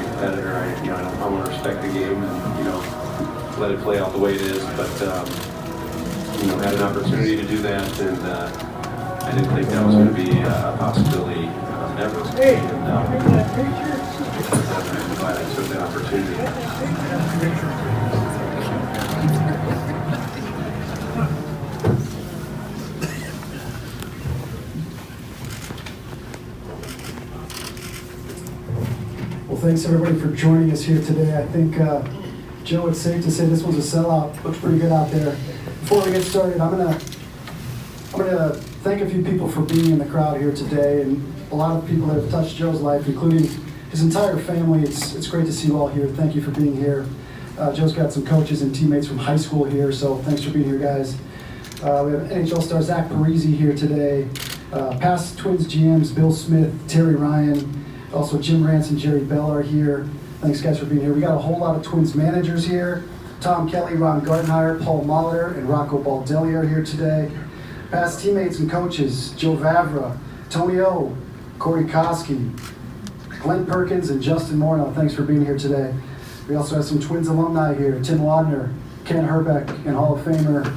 a competitor. I want to respect the game and let it play out the way it is. But had an opportunity to do that, and I didn't think that was going to be a possibility ever. And I'm glad I took that opportunity. Thanks everybody for joining us here today. I think, Joe, it's safe to say this was a sellout. Looks pretty good out there. Before we get started, I'm gonna thank a few people for being in the crowd here today, and a lot of people that have touched Joe's life, including his entire family. It's great to see you all here. Thank you for being here. Joe's got some coaches and teammates from high school here, so thanks for being here, guys. We have NHL star Zach Parisi here today. Past Twins GMs Bill Smith, Terry Ryan. Also, Jim Rance and Jerry Bell are here. Thanks, guys, for being here. We got a whole lot of Twins managers here. Tom Kelly, Ron Gardenhire, Paul Molitor, and Rocco Baldelli are here today. Past teammates and coaches, Joe Vavra, Tony O, Corey Koski, Glenn Perkins, and Justin Morneau. Thanks for being here today. We also have some Twins alumni here, Tim Laudner, Ken Herbeck, and Hall of Famer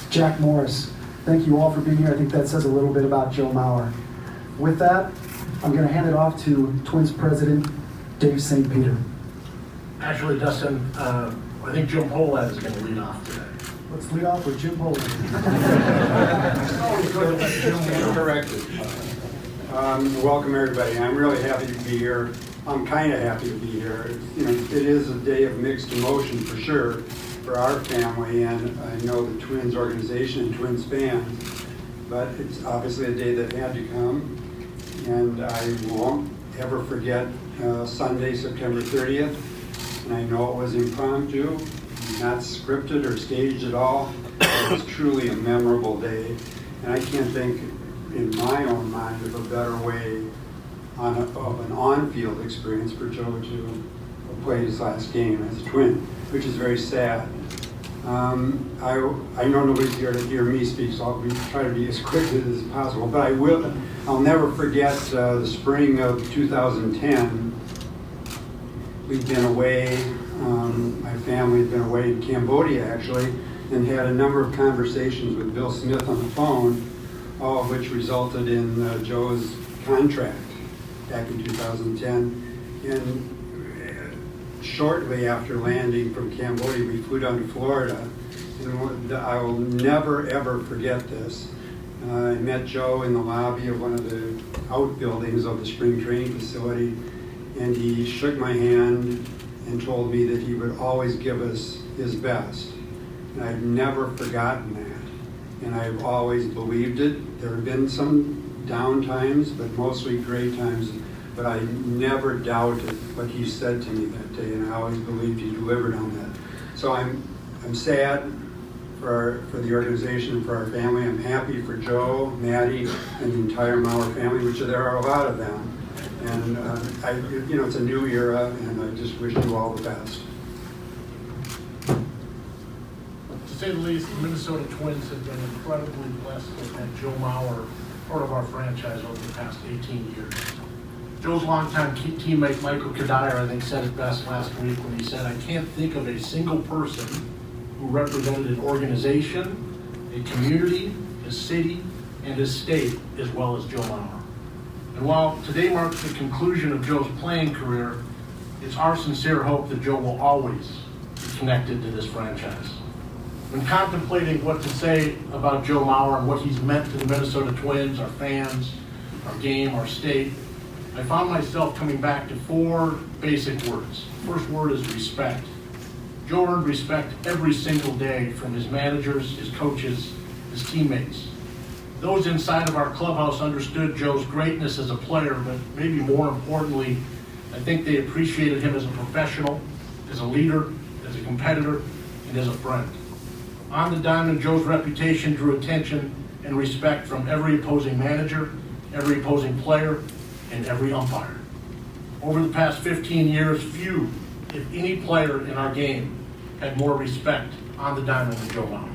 Jack Morris. Thank you all for being here. I think that says a little bit about Joe Mauer. With that, I'm going to hand it off to Twins president Dave St. Peter. Actually, Dustin, I think Jim Pohlad is going to lead off today. Let's lead off with Jim Pohlad. Corrected. Welcome everybody. I'm really happy to be here. I'm kind of happy to be here. It is a day of mixed emotion for sure for our family, and I know the Twins organization and Twins fans. But it's obviously a day that had to come. And I won't ever forget Sunday, September 30th. And I know it was impromptu, not scripted or staged at all. It was truly a memorable day. And I can't think in my own mind of a better way of an on-field experience for Joe to play his last game as a Twin, which is very sad. I know nobody's here to hear me speak, so I'll try to be as quick as possible. But I'll never forget the spring of 2010. We'd been away, my family had been away in Cambodia actually, and had a number of conversations with Bill Smith on the phone, all of which resulted in Joe's contract back in 2010. And shortly after landing from Cambodia, we flew down to Florida, and I will never ever forget this. I met Joe in the lobby of one of the outbuildings of the spring training facility, and he shook my hand and told me that he would always give us his best. And I've never forgotten that, and I've always believed it. There have been some down times, but mostly great times. But I never doubted what he said to me that day, and I always believed he delivered on that. So I'm sad for the organization and for our family. I'm happy for Joe, Maddie, and the entire Mauer family, which there are a lot of them. And it's a new era, and I just wish you all the best. To say the least, the Minnesota Twins have been incredibly blessed to have had Joe Mauer part of our franchise over the past 18 years. Joe's longtime teammate Michael Kadire, I think, said it best last week when he said, "I can't think of a single person who represented an organization, a community, a city, and a state as well as Joe Mauer." And while today marks the conclusion of Joe's playing career, it's our sincere hope that Joe will always be connected to this franchise. When contemplating what to say about Joe Mauer and what he's meant to the Minnesota Twins, our fans, our game, our state, I found myself coming back to four basic words. First word is respect. Joe earned respect every single day from his managers, his coaches, his teammates. Those inside of our clubhouse understood Joe's greatness as a player, but maybe more importantly, I think they appreciated him as a professional, as a leader, as a competitor, and as a friend. On the diamond, Joe's reputation drew attention and respect from every opposing manager, every opposing player, and every umpire. Over the past 15 years, few, if any player in our game had more respect on the diamond than Joe Mauer.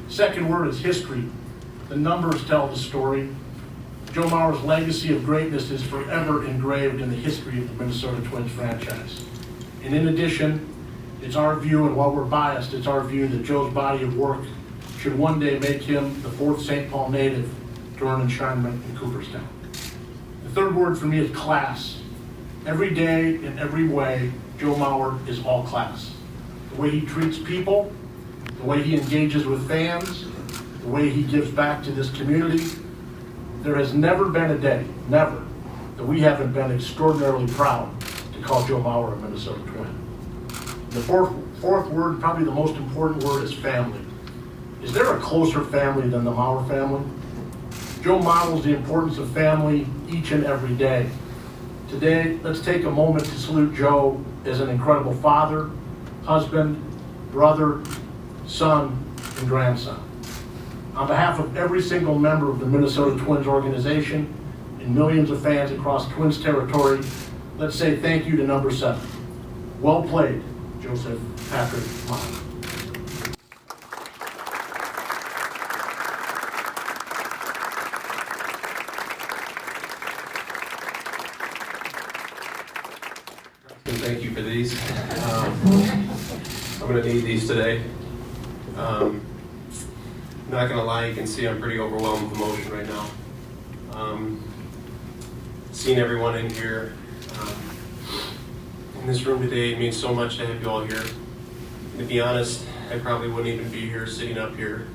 Second word is history. The numbers tell the story. Joe Mauer's legacy of greatness is forever engraved in the history of the Minnesota Twins franchise. And in addition, it's our view, and while we're biased, it's our view that Joe's body of work should one day make him the fourth St. Paul native to earn enshrinement in Cooperstown. The third word for me is class. Every day, in every way, Joe Mauer is all class. The way he treats people, the way he engages with fans, the way he gives back to this community. There has never been a day, never, that we haven't been extraordinarily proud to call Joe Mauer a Minnesota Twin. The fourth word, probably the most important word, is family. Is there a closer family than the Mauer family? Joe models the importance of family each and every day. Today, let's take a moment to salute Joe as an incredible father, husband, brother, son, and grandson. On behalf of every single member of the Minnesota Twins organization and millions of fans across Twins territory, let's say thank you to number 7. Well played, Joseph Patrick Mauer. Thank you for these. I'm going to need these today. Not going to lie, you can see I'm pretty overwhelmed with emotion right now. Seeing everyone in here in this room today, it means so much to have you all here. And to be honest, I probably wouldn't even be here, sitting up here,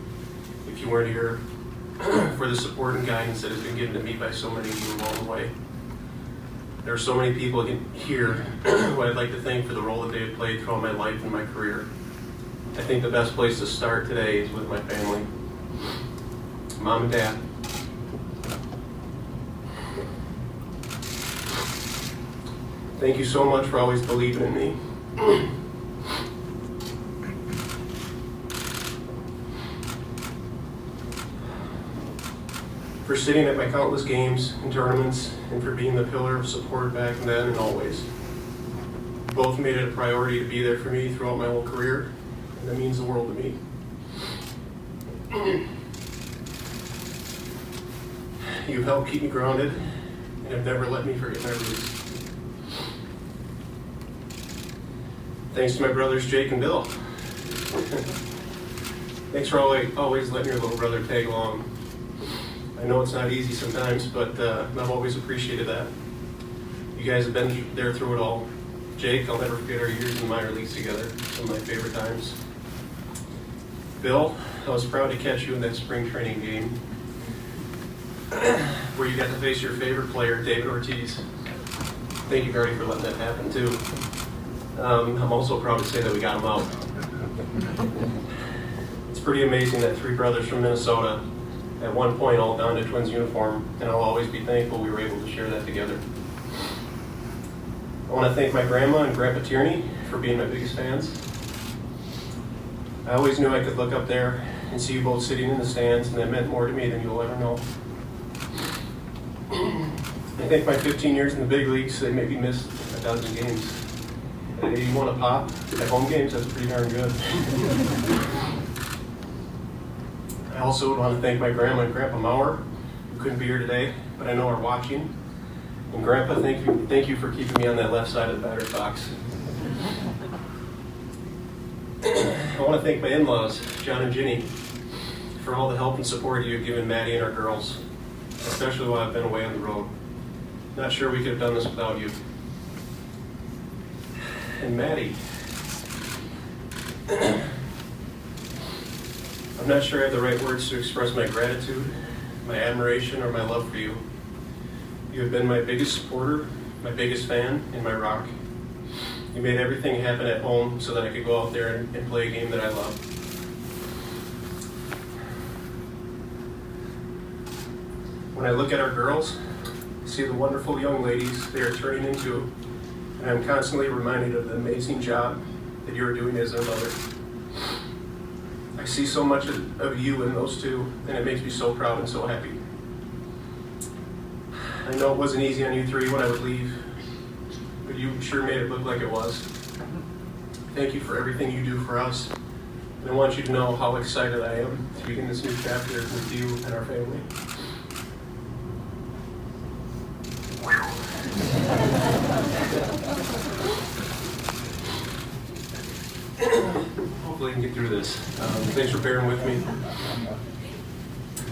if you weren't here for the support and guidance that has been given to me by so many of you along the way. There are so many people here who I'd like to thank for the role that they have played throughout my life and my career. I think the best place to start today is with my family. Mom and Dad. Thank you so much for always believing in me. For sitting at my countless games and tournaments, and for being the pillar of support back then and always. Both made it a priority to be there for me throughout my whole career, and that means the world to me. You've helped keep me grounded, and have never let me forget my roots. Thanks to my brothers Jake and Bill. Thanks for always letting your little brother tag along. I know it's not easy sometimes, but I've always appreciated that. You guys have been there through it all. Jake, I'll never forget our years in minor leagues together, some of my favorite times. Bill, I was proud to catch you in that spring training game where you got to face your favorite player, David Ortiz. Thank you, Gardy, for letting that happen, too. I'm also proud to say that we got him out. It's pretty amazing that 3 brothers from Minnesota at one point all donned a Twins uniform, and I'll always be thankful we were able to share that together. I want to thank my grandma and Grandpa Tierney for being my biggest fans. I always knew I could look up there and see you both sitting in the stands, and that meant more to me than you'll ever know. I think my 15 years in the big leagues, they maybe missed a dozen games. At 81 a pop, at home games, that's pretty darn good. I also would want to thank my grandma and Grandpa Mauer, who couldn't be here today, but I know are watching. And Grandpa, thank you for keeping me on that left side of the batter's box. I want to thank my in-laws, John and Ginny, for all the help and support you've given Maddie and our girls, especially while I've been away on the road. Not sure we could have done this without you. And Maddie, I'm not sure I have the right words to express my gratitude, my admiration, or my love for you. You have been my biggest supporter, my biggest fan, and my rock. You made everything happen at home so that I could go out there and play a game that I love. When I look at our girls, I see the wonderful young ladies they are turning into, and I'm constantly reminded of the amazing job that you are doing as their mother. I see so much of you in those two, and it makes me so proud and so happy. I know it wasn't easy on you 3 when I would leave, but you sure made it look like it was. Thank you for everything you do for us, and I want you to know how excited I am to begin this new chapter with you and our family. hopefully I can get through this. Thanks for bearing with me.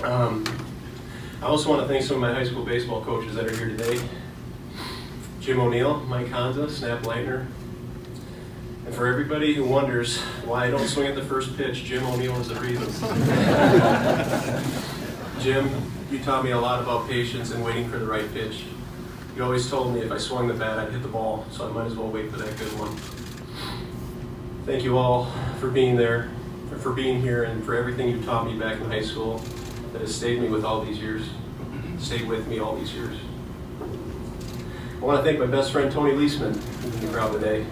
I also want to thank some of my high school baseball coaches that are here today. Jim O'Neill, Mike Honza, Snap Leitner. And for everybody who wonders why I don't swing at the first pitch, Jim O'Neill is the reason. Jim, you taught me a lot about patience and waiting for the right pitch. You always told me if I swung the bat, I'd hit the ball, so I might as well wait for that good one. Thank you all for being there, for being here, and for everything you taught me back in high school that has stayed with me all these years. I want to thank my best friend Tony Leisman, who's in the crowd today.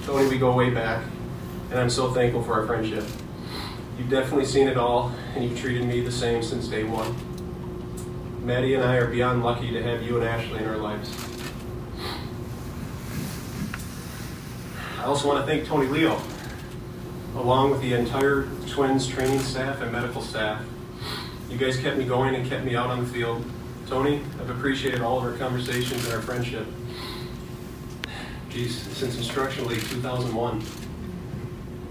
Tony, we go way back, and I'm so thankful for our friendship. You've definitely seen it all, and you've treated me the same since day one. Maddie and I are beyond lucky to have you and Ashley in our lives. I also want to thank Tony Leo, along with the entire Twins training staff and medical staff. You guys kept me going and kept me out on the field. Tony, I've appreciated all of our conversations and our friendship. Geez, since Instruction League 2001.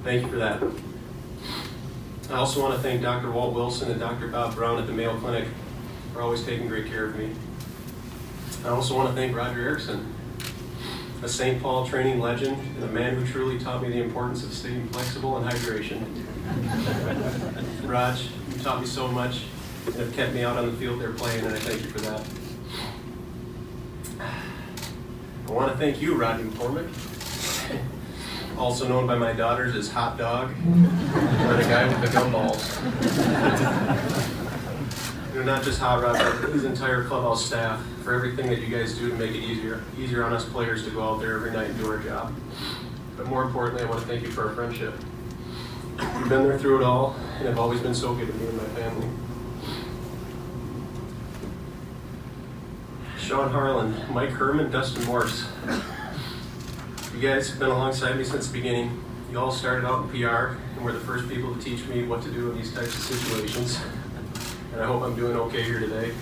Thank you for that. I also want to thank Dr. Walt Wilson and Dr. Bob Brown at the Mayo Clinic for always taking great care of me. I also want to thank Roger Erickson, a St. Paul training legend and a man who truly taught me the importance of staying flexible and hydration. Raj, you taught me so much and have kept me out on the field there playing, and I thank you for that. I want to thank you, Rodney McCormick, also known by my daughters as Hot Dog, or the guy with the gumballs. You're not just Hot Rod, but his entire clubhouse staff for everything that you guys do to make it easier on us players to go out there every night and do our job. But more importantly, I want to thank you for our friendship. You've been there through it all, and have always been so good to me and my family. Sean Harlan, Mike Herman, Dustin Morse. You guys have been alongside me since the beginning. You all started out in PR and were the first people to teach me what to do in these types of situations. And I hope I'm doing okay here today.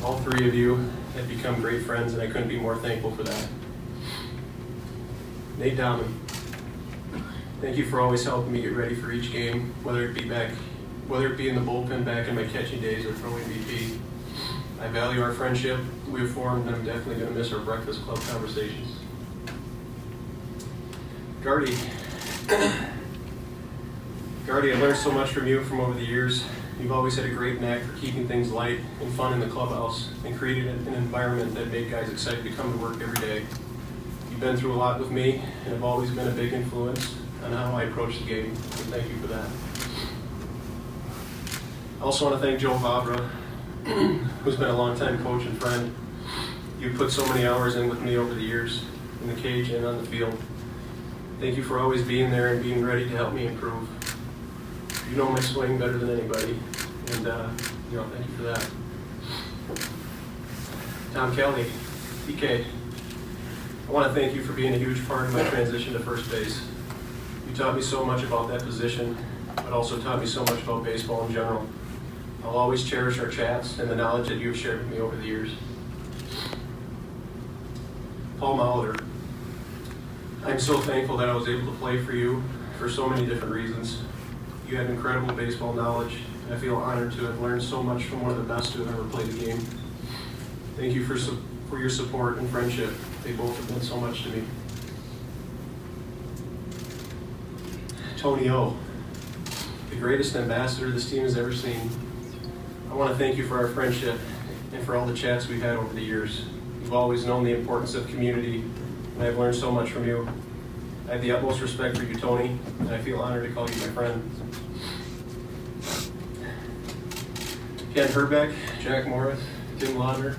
All three of you have become great friends, and I couldn't be more thankful for that. Nate Dahman, thank you for always helping me get ready for each game, whether it be in the bullpen back in my catching days or throwing BP. I value our friendship we have formed, and I'm definitely going to miss our breakfast club conversations. Gardy, I learned so much from you from over the years. You've always had a great knack for keeping things light and fun in the clubhouse and created an environment that made guys excited to come to work every day. You've been through a lot with me and have always been a big influence on how I approach the game, and thank you for that. I also want to thank Joe Vavra, who's been a longtime coach and friend. You've put so many hours in with me over the years, in the cage and on the field. Thank you for always being there and being ready to help me improve. You know my swing better than anybody, and thank you for that. Tom Kelly, PK, I want to thank you for being a huge part of my transition to first base. You taught me so much about that position, but also taught me so much about baseball in general. I'll always cherish our chats and the knowledge that you have shared with me over the years. Paul Molitor, I'm so thankful that I was able to play for you for so many different reasons. You have incredible baseball knowledge, and I feel honored to have learned so much from one of the best who have ever played the game. Thank you for your support and friendship. They both have meant so much to me. Tony O, the greatest ambassador this team has ever seen. I want to thank you for our friendship and for all the chats we've had over the years. You've always known the importance of community, and I've learned so much from you. I have the utmost respect for you, Tony, and I feel honored to call you my friend. Ken Herbeck, Jack Morris, Tim Laudner.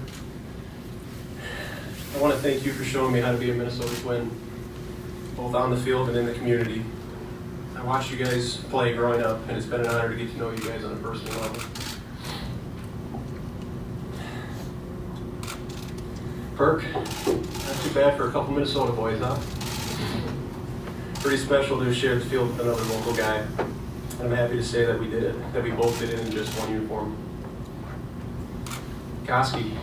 I want to thank you for showing me how to be a Minnesota Twin, both on the field and in the community. I watched you guys play growing up, and it's been an honor to get to know you guys on a personal level. Perk, not too bad for a couple Minnesota boys, huh? Pretty special to have shared the field with another local guy. I'm happy to say that we did it, that we both did it in just one uniform. Koski,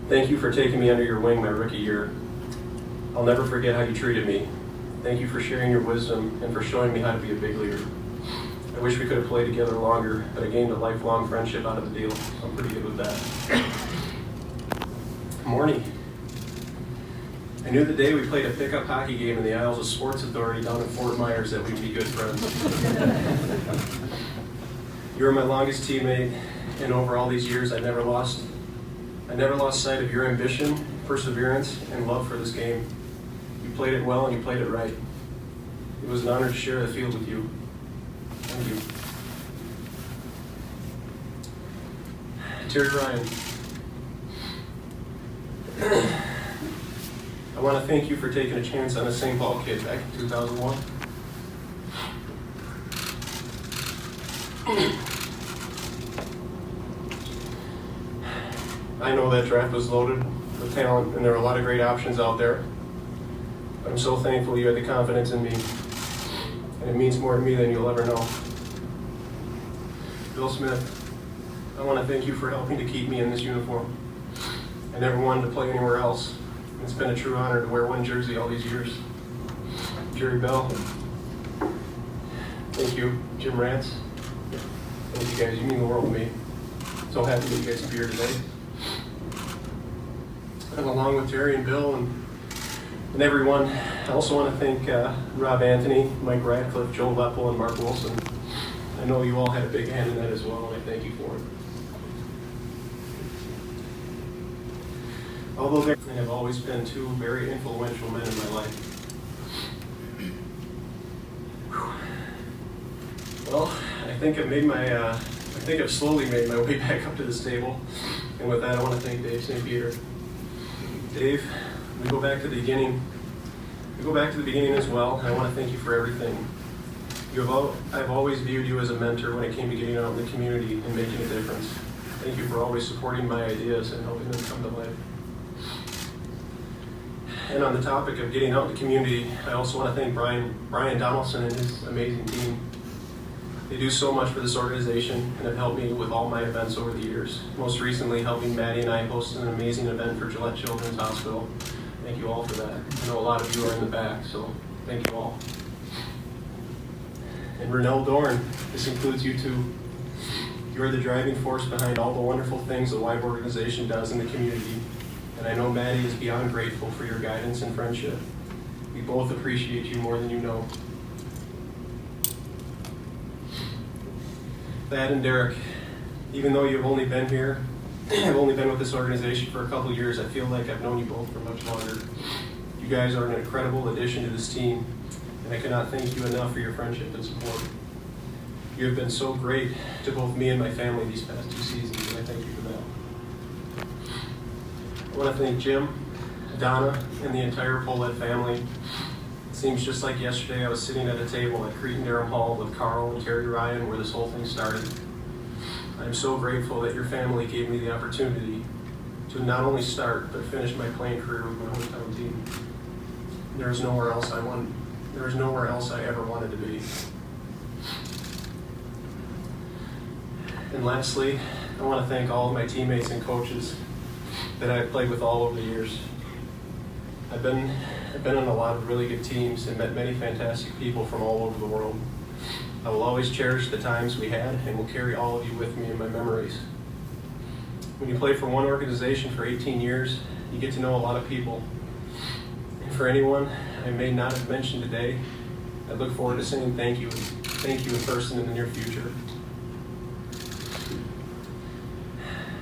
thank you for taking me under your wing my rookie year. I'll never forget how you treated me. Thank you for sharing your wisdom and for showing me how to be a big leader. I wish we could have played together longer, but I gained a lifelong friendship out of the deal. I'm pretty good with that. Morning. I knew the day we played a pickup hockey game in the Isles of Sports Authority down in Fort Myers that we'd be good friends. You were my longest teammate, and over all these years I never lost sight of your ambition, perseverance, and love for this game. You played it well and you played it right. It was an honor to share the field with you. Thank you. Terry Ryan. I want to thank you for taking a chance on a St. Paul kid back in 2001. I know that draft was loaded with talent and there were a lot of great options out there. But I'm so thankful you had the confidence in me. And it means more to me than you'll ever know. Bill Smith, I want to thank you for helping to keep me in this uniform. I never wanted to play anywhere else. It's been a true honor to wear one jersey all these years. Jerry Bell, thank you. Jim Rance, thank you guys. You mean the world to me. So happy that you guys can be here today. And along with Terry and Bill and everyone, I also want to thank Rob Anthony, Mike Radcliffe, Joe Leppel, and Mark Wilson. I know you all had a big hand in that as well, and I thank you for it. Although they have always been two very influential men in my life. Well, I think I've slowly made my way back up to this table. And with that, I want to thank Dave St. Peter. Dave, we go back to the beginning. We go back to the beginning as well, and I want to thank you for everything. I've always viewed you as a mentor when it came to getting out in the community and making a difference. Thank you for always supporting my ideas and helping them come to life. And on the topic of getting out in the community, I also want to thank Brian Donaldson and his amazing team. They do so much for this organization and have helped me with all my events over the years. Most recently, helping Maddie and I host an amazing event for Gillette Children's Hospital. Thank you all for that. I know a lot of you are in the back, so thank you all. And Renelle Dorn, this includes you too. You are the driving force behind all the wonderful things the WIBE organization does in the community. And I know Maddie is beyond grateful for your guidance and friendship. We both appreciate you more than you know. Thad and Derek, even though you've only been here, I've only been with this organization for a couple years, I feel like I've known you both for much longer. You guys are an incredible addition to this team, and I cannot thank you enough for your friendship and support. You have been so great to both me and my family these past 2 seasons, and I thank you for that. I want to thank Jim, Donna, and the entire Polet family. It seems just like yesterday I was sitting at a table at Cretin-Derham Hall with Carl and Terry Ryan where this whole thing started. I'm so grateful that your family gave me the opportunity to not only start, but finish my playing career with my hometown team. There is nowhere else I ever wanted to be. And lastly, I want to thank all of my teammates and coaches that I've played with all over the years. I've been on a lot of really good teams and met many fantastic people from all over the world. I will always cherish the times we had and will carry all of you with me in my memories. When you play for one organization for 18 years, you get to know a lot of people. And for anyone I may not have mentioned today, I look forward to saying thank you in person in the near future.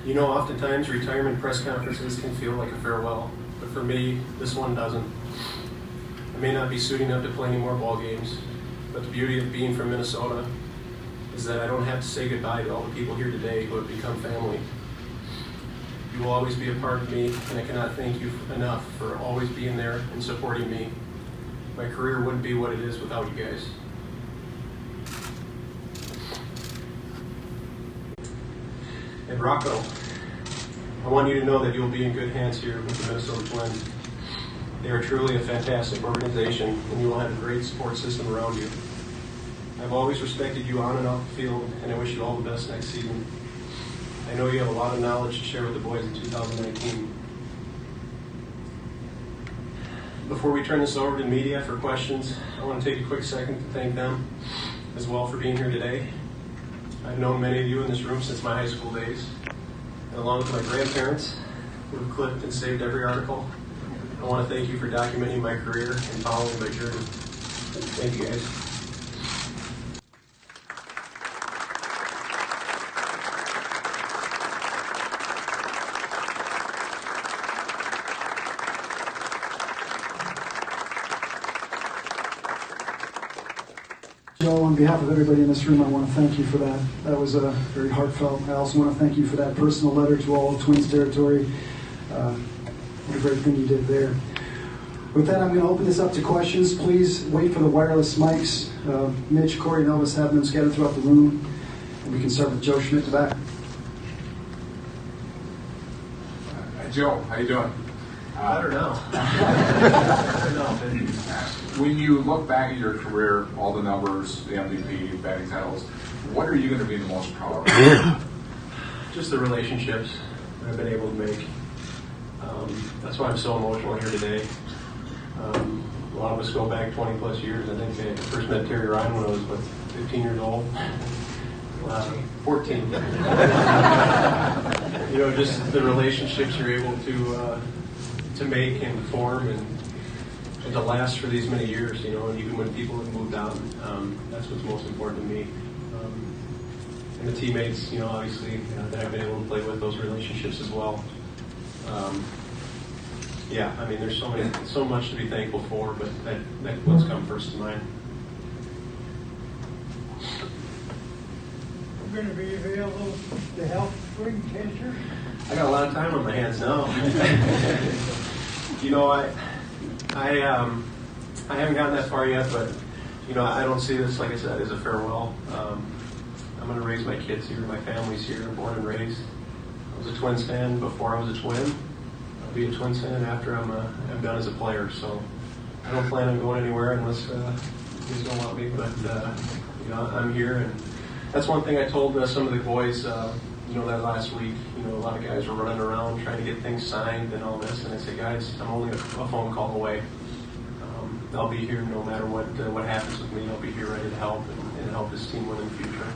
You know, oftentimes retirement press conferences can feel like a farewell, but for me, this one doesn't. I may not be suiting up to play any more ball games, but the beauty of being from Minnesota is that I don't have to say goodbye to all the people here today who have become family. You will always be a part of me, and I cannot thank you enough for always being there and supporting me. My career wouldn't be what it is without you guys. And Rocco, I want you to know that you'll be in good hands here with the Minnesota Twins. They are truly a fantastic organization, and you will have a great support system around you. I've always respected you on and off the field, and I wish you all the best next season. I know you have a lot of knowledge to share with the boys in 2019. Before we turn this over to the media for questions, I want to take a quick second to thank them as well for being here today. I've known many of you in this room since my high school days, and along with my grandparents, who have clipped and saved every article. I want to thank you for documenting my career and following my journey. Thank you, guys. Joe, on behalf of everybody in this room, I want to thank you for that. That was very heartfelt. I also want to thank you for that personal letter to all of Twins territory. What a great thing you did there. With that, I'm going to open this up to questions. Please wait for the wireless mics. Mitch, Corey, and Elvis have them scattered throughout the room. And we can start with Joe Schmidt to back. Joe, how you doing? Better now. When you look back at your career, all the numbers, the MVP, batting titles, what are you going to be the most proud of? Just the relationships that I've been able to make. That's why I'm so emotional here today. A lot of us go back 20 plus years. I think I first met Terry Ryan when I was 15 years old. 14. Just the relationships you're able to make and form and to last for these many years, and even when people have moved on, that's what's most important to me. And the teammates, obviously, that I've been able to play with, those relationships as well. There's so much to be thankful for, but that's what's come first to mind. We're going to be available to help spring catcher. I got a lot of time on my hands now. I haven't gotten that far yet, but I don't see this, like I said, as a farewell. I'm going to raise my kids here. My family's here. I'm born and raised. I was a Twins fan before I was a Twin. I'll be a Twins fan after I'm done as a player. So I don't plan on going anywhere unless you don't want me. But I'm here, and that's one thing I told some of the boys. That last week, a lot of guys were running around trying to get things signed and all this, and I said, guys, I'm only a phone call away. I'll be here no matter what happens with me. I'll be here ready to help and help this team win in the future.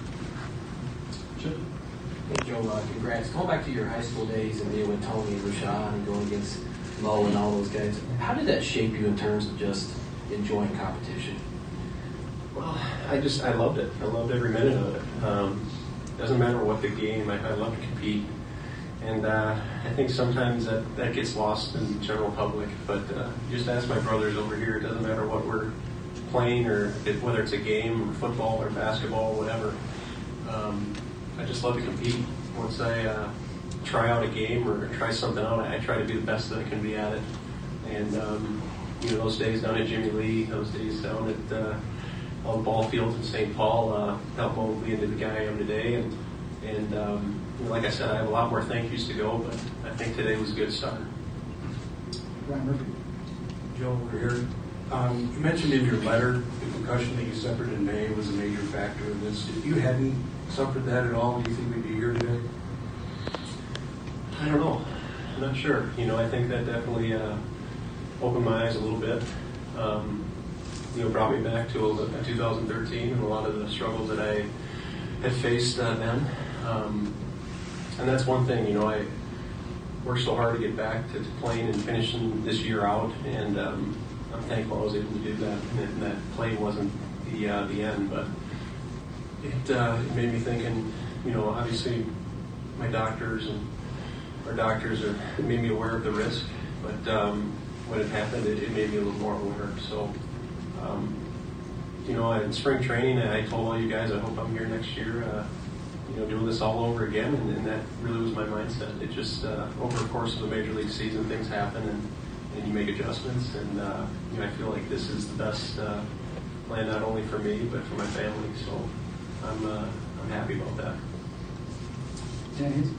Hey Joe, congrats. Going back to your high school days and being with Tony and Rashawn and going against Mo and all those guys, how did that shape you in terms of just enjoying competition? Well, I loved it. I loved every minute of it. Doesn't matter what the game, I love to compete. And I think sometimes that gets lost in the general public. But just ask my brothers over here, it doesn't matter what we're playing or whether it's a game or football or basketball or whatever. I just love to compete. Once I try out a game or try something out, I try to be the best that I can be at it. And those days down at Jimmy Lee, those days down at all the ball fields in St. Paul helped mold me into the guy I am today. And like I said, I have a lot more thank yous to go, but I think today was a good start. Ryan Murphy. Joe, over here. You mentioned in your letter the concussion that you suffered in May was a major factor in this. If you hadn't suffered that at all, do you think we'd be here today? I don't know. I'm not sure. I think that definitely opened my eyes a little bit. Brought me back to 2013 and a lot of the struggles that I had faced then. And that's one thing, I worked so hard to get back to playing and finishing this year out, and I'm thankful I was able to do that. And that play wasn't the end, but it made me thinking, obviously my doctors and our doctors made me aware of the risk, but when it happened, it made me a little more aware. So, in spring training, I told all you guys, I hope I'm here next year, doing this all over again, and that really was my mindset. It just, over the course of a major league season, things happen, and you make adjustments, and I feel like this is the best plan not only for me, but for my family, so I'm happy about that. Dan Hayes.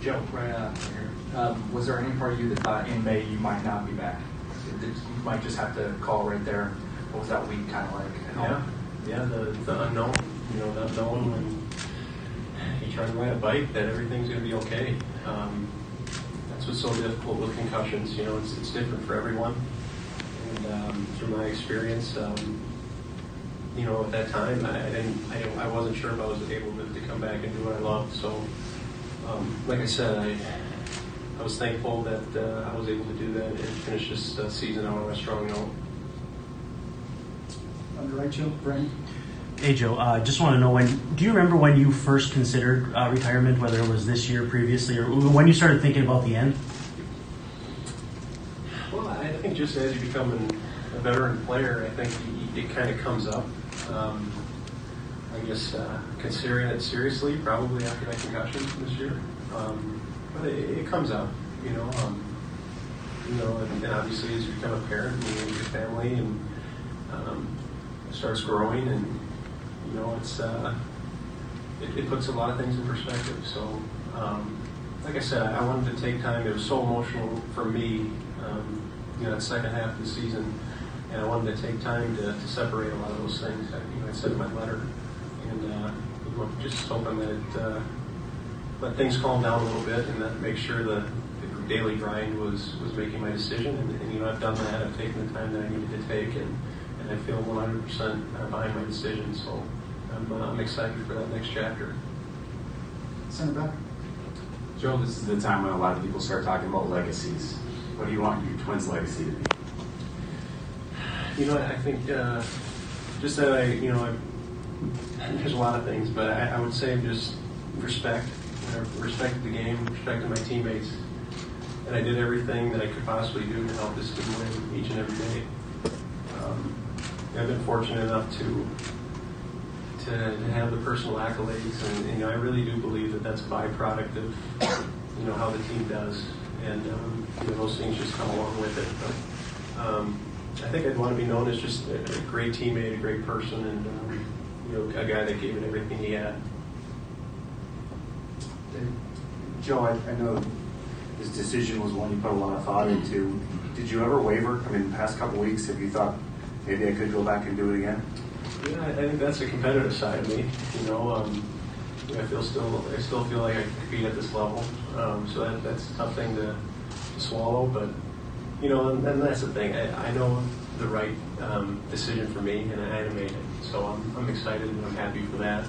Joe, right here. Was there any part of you that thought in May you might not be back? You might just have to call right there. What was that week kind of like? Yeah, the unknown. Not knowing when you try to ride a bike that everything's going to be okay. That's what's so difficult with concussions. It's different for everyone. And through my experience, you know, at that time, I wasn't sure if I was able to come back and do what I loved. So, like I said, I was thankful that I was able to do that and finish this season out on a strong note. On the right, Joe, Brandon? Hey, Joe. Just want to know, do you remember when you first considered retirement, whether it was this year, previously, or when you started thinking about the end? Well, I think just as you become a veteran player, I think it kind of comes up. I guess considering it seriously, probably after that concussion this year. But it comes up, you know. And obviously as you become a parent and you have your family and it starts growing, and you know, it puts a lot of things in perspective. So, like I said, I wanted to take time. It was so emotional for me, you know, that second half of the season, and I wanted to take time to separate a lot of those things. I said in my letter, and just hoping that it let things calm down a little bit, and that make sure the daily grind was making my decision. And you know, I've done that. I've taken the time that I needed to take, and I feel 100% behind my decision. So I'm excited for that next chapter. Send it back. Joe, this is the time when a lot of people start talking about legacies. What do you want your Twins' legacy to be? You know, I think just that there's a lot of things, but I would say just respect. I respected the game, respected my teammates, and I did everything that I could possibly do to help this team win each and every day. I've been fortunate enough to have the personal accolades, and you know, I really do believe that that's a byproduct of you know how the team does, and you know, those things just come along with it. But I think I'd want to be known as just a great teammate, a great person, and you know, a guy that gave it everything he had. Joe, I know this decision was one you put a lot of thought into. Did you ever waver? I mean, the past couple weeks, have you thought maybe I could go back and do it again? Yeah, I think that's the competitive side of me. You know, I still feel like I can compete at this level. So that's a tough thing to swallow. But you know, and that's the thing. I know the right decision for me, and I made it. So I'm excited and I'm happy for that,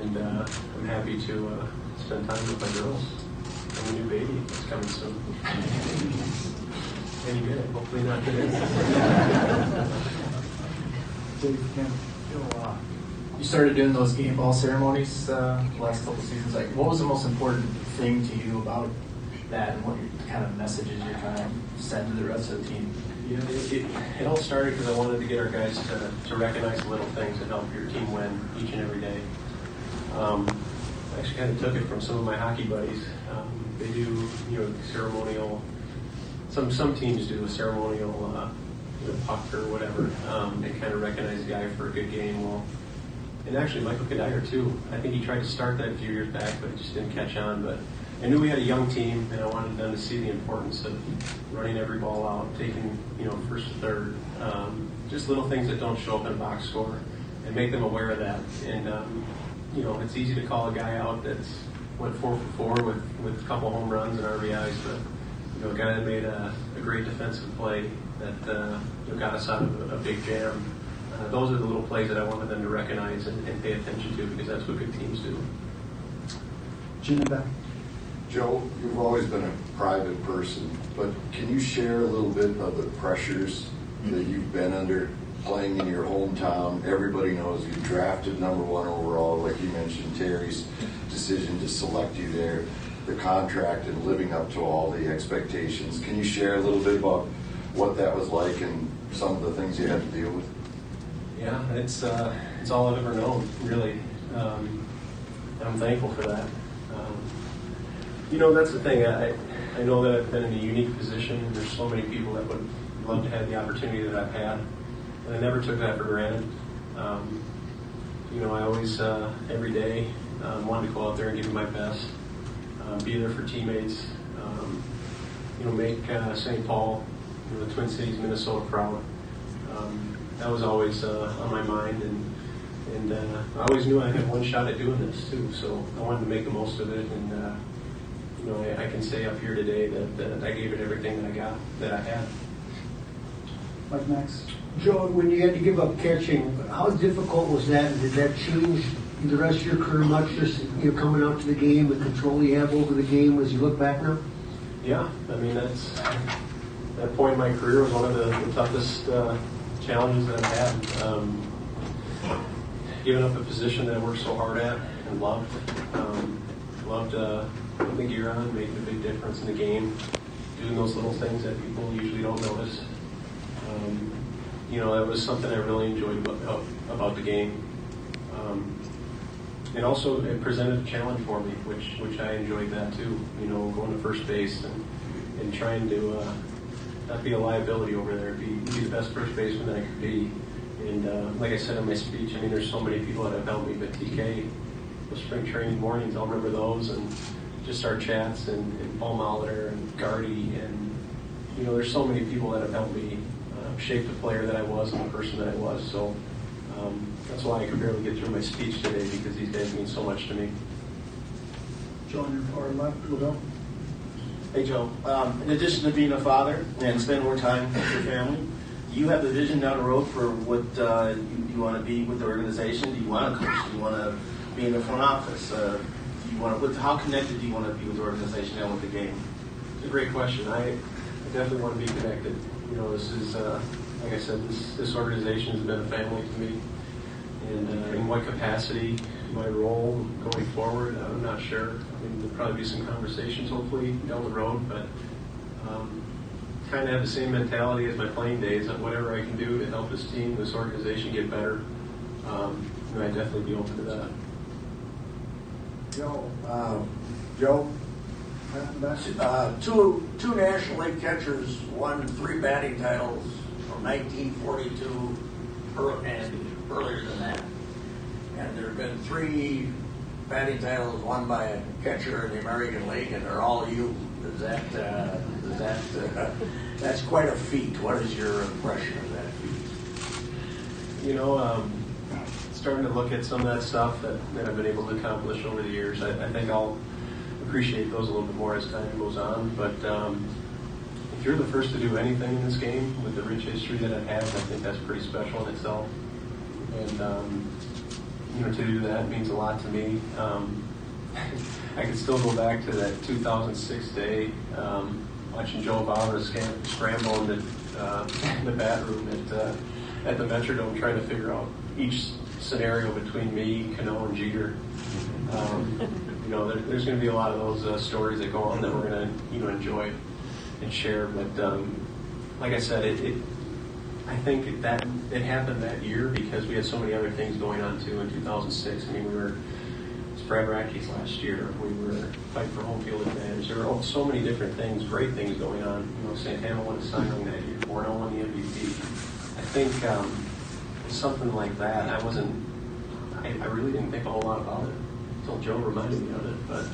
and I'm happy to spend time with my girls and the new baby that's coming soon. Any minute, hopefully not today. You started doing those game ball ceremonies the last couple seasons. Like, what was the most important thing to you about that, and what kind of messages you're trying to send to the rest of the team? Yeah, it all started because I wanted to get our guys to recognize the little things that help your team win each and every day. I actually kind of took it from some of my hockey buddies. They do, you know, ceremonial. Some teams do a ceremonial, puck or whatever. They kind of recognize the guy for a good game. Well, and actually Michael Kadire too. I think he tried to start that a few years back, but it just didn't catch on. But I knew we had a young team, and I wanted them to see the importance of running every ball out, taking, you know, first to third. Just little things that don't show up in a box score, and make them aware of that. And you know, it's easy to call a guy out that's went 4 for 4 with a couple home runs and RBIs, but you know, a guy that made a great defensive play that you know, got us out of a big jam. Those are the little plays that I wanted them to recognize and pay attention to, because that's what good teams do. Jim and back. Joe, you've always been a private person, but can you share a little bit of the pressures that you've been under playing in your hometown? Everybody knows you drafted #1 overall, like you mentioned, Terry's decision to select you there, the contract and living up to all the expectations. Can you share a little bit about what that was like and some of the things you had to deal with? Yeah, it's all I've ever known, really. I'm thankful for that. You know, that's the thing. I know that I've been in a unique position. There's so many people that would love to have the opportunity that I've had, and I never took that for granted. You know, I always, every day, wanted to go out there and give it my best, be there for teammates, you know, make St. Paul, you know, the Twin Cities, Minnesota proud. That was always on my mind, and I always knew I had one shot at doing this too, so I wanted to make the most of it. And you know, I can say up here today that I gave it everything that I had. Mike Max. Joe, when you had to give up catching, how difficult was that? And did that change the rest of your career much? Just coming out to the game, the control you have over the game as you look back now. Yeah, I mean that point in my career was one of the toughest challenges that I've had. Giving up a position that I worked so hard at and loved putting the gear on, making a big difference in the game, doing those little things that people usually don't notice. That was something I really enjoyed about the game. And also it presented a challenge for me, which I enjoyed that too. Going to first base and trying to not be a liability over there, be the best first baseman that I could be. And like I said in my speech, I mean, there's so many people that have helped me, but TK, the spring training mornings, I'll remember those, and just our chats, and Paul Molitor and Gardy, and there's so many people that have helped me shape the player that I was and the person that I was. So that's why I could barely get through my speech today, because these guys mean so much to me. Joe, on your far left, we'll go. Hey Joe, in addition to being a father and spending more time with your family, do you have the vision down the road for what you want to be with the organization? Do you want to coach? Do you want to be in the front office? How connected do you want to be with the organization and with the game? It's a great question. I definitely want to be connected. This is, like I said, this organization has been a family to me. And in what capacity, my role going forward, I'm not sure. I mean, there'll probably be some conversations, hopefully, down the road, but kind of have the same mentality as my playing days, that whatever I can do to help this team, this organization get better, I'd definitely be open to that. Joe, two National League catchers won 3 batting titles from 1942 and earlier than that. And there have been 3 batting titles won by a catcher in the American League, and they're all you. That's quite a feat. What is your impression of that feat? Starting to look at some of that stuff that I've been able to accomplish over the years, I think I'll appreciate those a little bit more as time goes on. But if you're the first to do anything in this game with the rich history that I've had, I think that's pretty special in itself. And to do that means a lot to me. I can still go back to that 2006 day, watching Joe Bauer scramble in the bat room at the Metrodome, trying to figure out each scenario between me, Cano, and Jeter. There's going to be a lot of those stories that go on that we're going to enjoy and share. But like I said, I think that it happened that year because we had so many other things going on too in 2006. I mean, we were Brad Radke's last year. We were fighting for home field advantage. There were so many different things, great things going on. Santana won the Cy Young that year. Borno won the MVP. I think something like that. I really didn't think a whole lot about it until Joe reminded me of it. But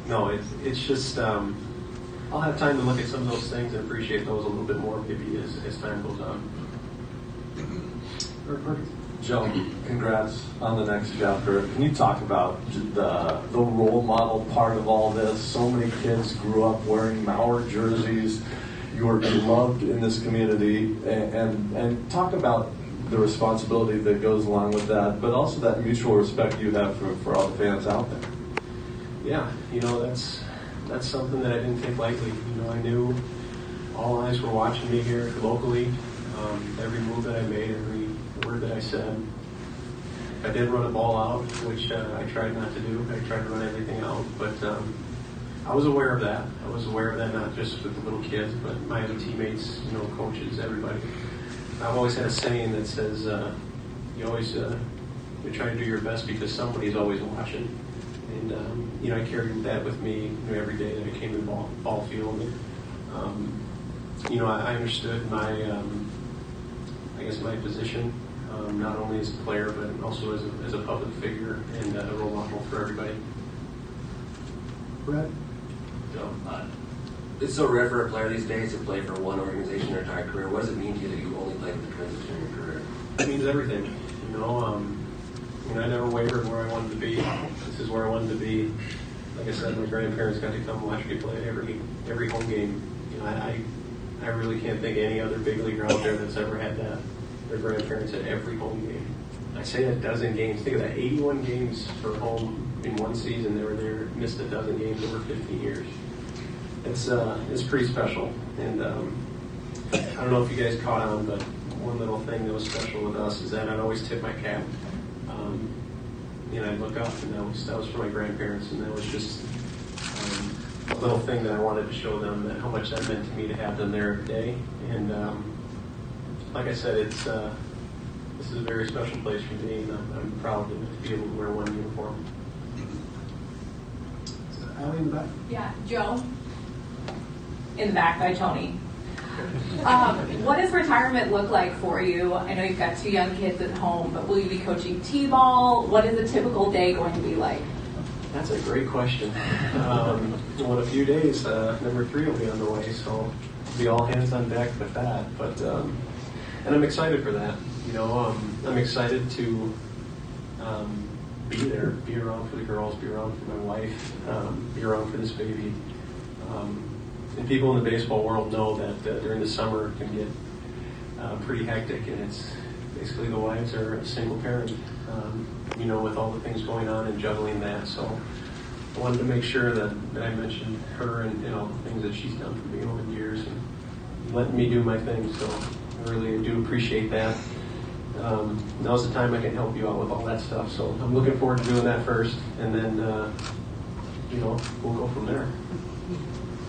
no, it's just I'll have time to look at some of those things and appreciate those a little bit more maybe as time goes on. Joe, congrats on the next chapter. Can you talk about the role model part of all this? So many kids grew up wearing Mauer jerseys. You are beloved in this community, and talk about the responsibility that goes along with that, but also that mutual respect you have for all the fans out there. Yeah, that's something that I didn't take lightly. I knew all eyes were watching me here locally. Every move that I made, every word that I said. I did run a ball out, which I tried not to do. I tried to run everything out, but I was aware of that. I was aware of that not just with the little kids, but my other teammates, coaches, everybody. I've always had a saying that says, you try to do your best because somebody's always watching. And, I carried that with me every day that I came to the ball field. And, I understood my position, not only as a player, but also as a public figure and a role model for everybody. Brett? It's so rare for a player these days to play for one organization their entire career. What does it mean to you that you only played with the transition in your career? It means everything. I never wavered where I wanted to be. This is where I wanted to be. Like I said, my grandparents got to come watch me play every home game. I really can't think of any other big leaguer out there that's ever had that. Their grandparents at every home game. I say a dozen games. Think of that, 81 games for home in one season. They were there, missed a dozen games over 15 years. It's pretty special. And I don't know if you guys caught on, but one little thing that was special with us is that I'd always tip my cap. I'd look up, and that was for my grandparents, and that was just a little thing that I wanted to show them that how much that meant to me to have them there every day. And like I said, this is a very special place for me, and I'm proud to be able to wear one uniform. Allie in the back. Yeah, Joe. In the back by Tony. What does retirement look like for you? I know you've got 2 young kids at home, but will you be coaching t-ball? What is a typical day going to be like? That's a great question. In a few days, number 3 will be on the way, so it'll be all hands on deck with that. But and I'm excited for that. I'm excited to be there, be around for the girls, be around for my wife, be around for this baby. And people in the baseball world know that during the summer it can get pretty hectic, and it's basically the wives are a single parent, with all the things going on and juggling that. So I wanted to make sure that I mentioned her and all the things that she's done for me over the years and letting me do my thing. So I really do appreciate that. Now's the time I can help you out with all that stuff. So I'm looking forward to doing that first, and then we'll go from there.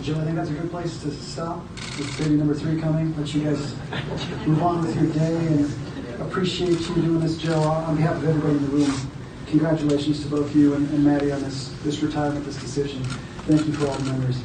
Joe, I think that's a good place to stop with baby number 3 coming. Let you guys move on with your day, and appreciate you doing this, Joe. On behalf of everybody in the room, congratulations to both you and Maddie on this retirement, this decision. Thank you for all the memories.